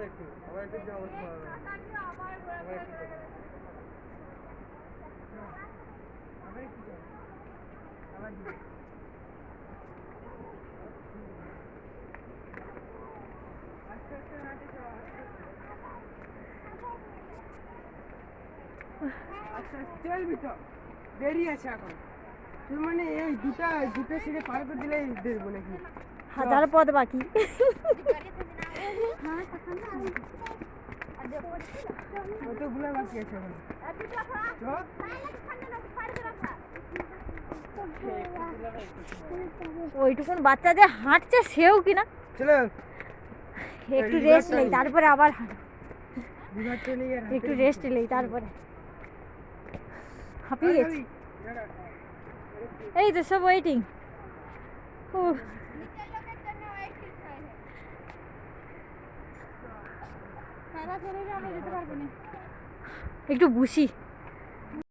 একটু আবার একটু যাও আবার একটু আচ্ছা চলবি তো দেরি আছে এখন তুই মানে এই দুটো সিটে পার করে দিলেই দেখবো নাকি হাজার পথ বাকি। কতগুলো বাকি আছে এখন ওইটুকুন বাচ্চা যে হাঁটছে সেও কিনা চলো একটু রেস্ট নেই তারপরে আবার একটু একটু রেস্ট নেই তারপরে হাঁপিয়ে গেছি। এই তো সব ওয়েটিং। একটু বুসি